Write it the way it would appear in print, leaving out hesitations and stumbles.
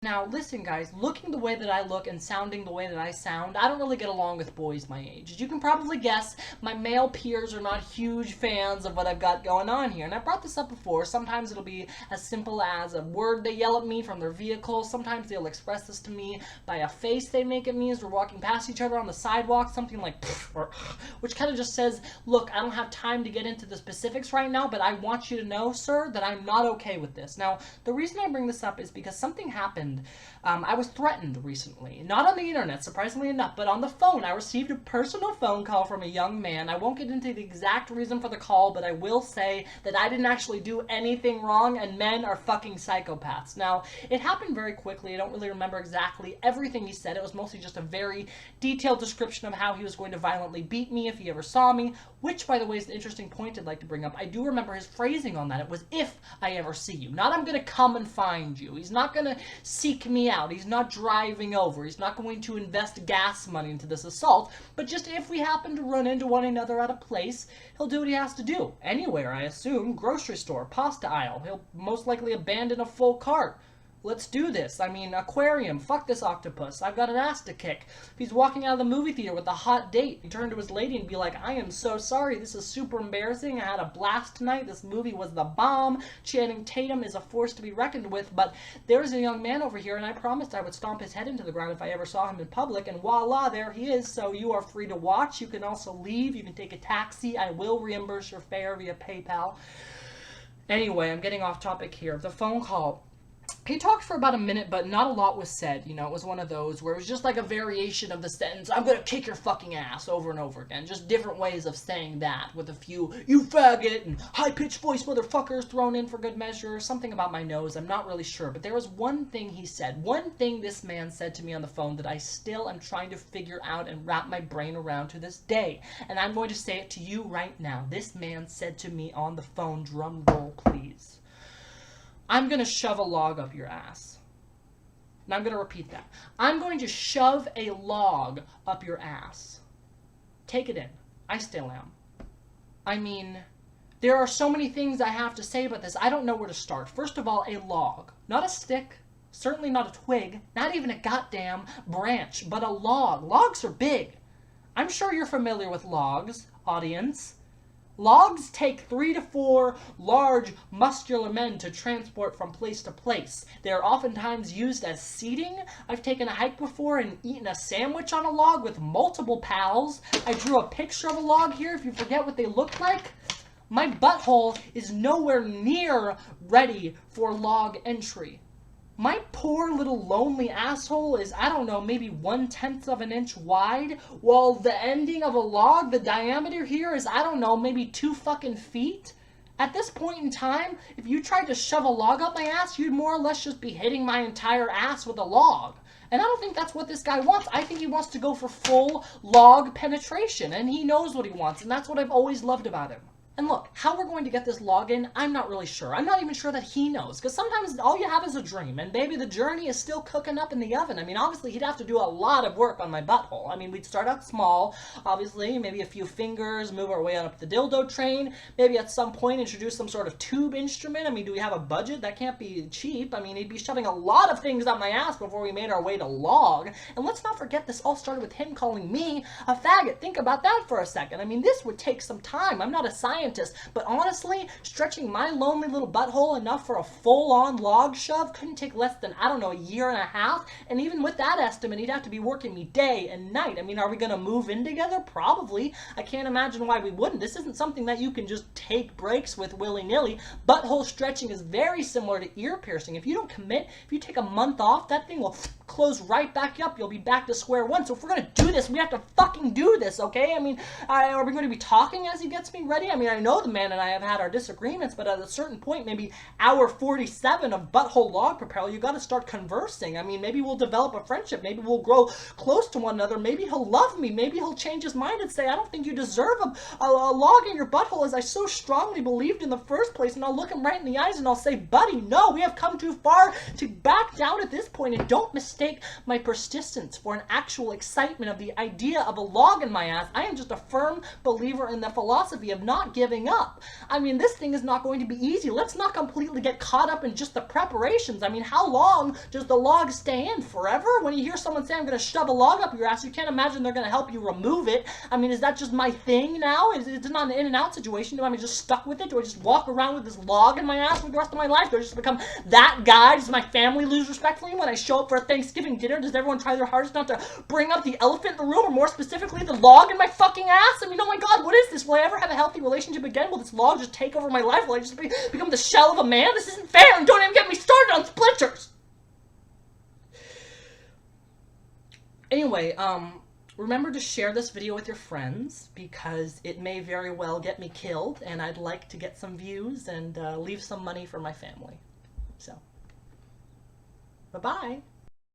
Now, listen, guys, looking the way that I look and sounding the way that I sound, I don't really get along with boys my age. As you can probably guess, my male peers are not huge fans of what I've got going on here. And I brought this up before. Sometimes it'll be as simple as a word they yell at me from their vehicle. Sometimes they'll express this to me by a face they make at me as we're walking past each other on the sidewalk. Something like, or, which kind of just says, look, I don't have time to get into the specifics right now, but I want you to know, sir, that I'm not okay with this. Now, the reason I bring this up is because something happened. I was threatened recently. Not on the internet, surprisingly enough, but on the phone. I received a personal phone call from a young man. I won't get into the exact reason for the call, but I will say that I didn't actually do anything wrong, and men are fucking psychopaths. Now, it happened very quickly. I don't really remember exactly everything he said. It was mostly just a very detailed description of how he was going to violently beat me if he ever saw me, which, by the way, is an interesting point I'd like to bring up. I do remember his phrasing on that. It was, if I ever see you. Not, I'm gonna come and find you. He's not gonna seek me out. He's not driving over. He's not going to invest gas money into this assault. But just if we happen to run into one another at a place, he'll do what he has to do. Anywhere, I assume. Grocery store, pasta aisle. He'll most likely abandon a full cart. Let's do this. I mean, aquarium. Fuck this octopus. I've got an ass to kick. If he's walking out of the movie theater with a hot date, he'd turn to his lady and be like, I am so sorry. This is super embarrassing. I had a blast tonight. This movie was the bomb. Channing Tatum is a force to be reckoned with, but there's a young man over here, and I promised I would stomp his head into the ground if I ever saw him in public, and voila, there he is. So you are free to watch. You can also leave. You can take a taxi. I will reimburse your fare via PayPal. Anyway, I'm getting off topic here. The phone call. He talked for about a minute, but not a lot was said. You know, it was one of those where it was just like a variation of the sentence, I'm gonna kick your fucking ass, over and over again. Just different ways of saying that, with a few, you faggot, and high-pitched voice motherfuckers thrown in for good measure. Something about my nose, I'm not really sure. But there was one thing he said, one thing this man said to me on the phone that I still am trying to figure out and wrap my brain around to this day. And I'm going to say it to you right now. This man said to me on the phone, drum roll please, I'm going to shove a log up your ass. And I'm going to repeat that. I'm going to shove a log up your ass. Take it in. I still am. I mean, there are so many things I have to say about this. I don't know where to start. First of all, a log. Not a stick. Certainly not a twig. Not even a goddamn branch. But a log. Logs are big. I'm sure you're familiar with logs, audience. Logs take 3 to 4 large, muscular men to transport from place to place. They are oftentimes used as seating. I've taken a hike before and eaten a sandwich on a log with multiple pals. I drew a picture of a log here if you forget what they look like. My butthole is nowhere near ready for log entry. My poor little lonely asshole is, I don't know, maybe 1/10 of an inch wide, while the ending of a log, the diameter here is, I don't know, maybe 2 fucking feet. At this point in time, if you tried to shove a log up my ass, you'd more or less just be hitting my entire ass with a log. And I don't think that's what this guy wants. I think he wants to go for full log penetration, and he knows what he wants, and that's what I've always loved about him. And look, how we're going to get this log in, I'm not really sure. I'm not even sure that he knows, because sometimes all you have is a dream, and baby, the journey is still cooking up in the oven. I mean, obviously, he'd have to do a lot of work on my butthole. I mean, we'd start out small, obviously, maybe a few fingers, move our way up the dildo train, maybe at some point introduce some sort of tube instrument. I mean, do we have a budget? That can't be cheap. I mean, he'd be shoving a lot of things up my ass before we made our way to log. And let's not forget, this all started with him calling me a faggot. Think about that for a second. I mean, this would take some time. I'm not a scientist, but honestly, stretching my lonely little butthole enough for a full-on log shove couldn't take less than, I don't know, a year and a half. And even with that estimate, he'd have to be working me day and night. I mean, are we going to move in together? Probably. I can't imagine why we wouldn't. This isn't something that you can just take breaks with willy-nilly. Butthole stretching is very similar to ear piercing. If you don't commit, if you take a month off, that thing will close right back up. You'll be back to square one. So if we're going to do this, we have to fucking do this, okay? I mean, are we going to be talking as he gets me ready? I mean, I know the man and I have had our disagreements, but at a certain point, maybe hour 47 of butthole log propel, you got to start conversing. I mean, maybe we'll develop a friendship. Maybe we'll grow close to one another. Maybe he'll love me. Maybe he'll change his mind and say, I don't think you deserve a log in your butthole as I so strongly believed in the first place. And I'll look him right in the eyes and I'll say, buddy, no, we have come too far to back down at this point, and don't mistake mistake my persistence for an actual excitement of the idea of a log in my ass. I am just a firm believer in the philosophy of not giving up. I mean, this thing is not going to be easy. Let's not completely get caught up in just the preparations. I mean, how long does the log stay in? Forever? When you hear someone say, I'm going to shove a log up your ass, you can't imagine they're going to help you remove it. I mean, is that just my thing now? It's not an in and out situation. Do I just stuck with it? Do I just walk around with this log in my ass for the rest of my life? Do I just become that guy? Does my family lose respect for me when I show up for a Thanksgiving dinner? Does everyone try their hardest not to bring up the elephant in the room, or more specifically, the log in my fucking ass? I mean, oh my god, what is this? Will I ever have a healthy relationship again? Will this log just take over my life? Will I just become the shell of a man? This isn't fair, and don't even get me started on splinters! Anyway, remember to share this video with your friends, because it may very well get me killed, and I'd like to get some views and leave some money for my family. So, bye-bye.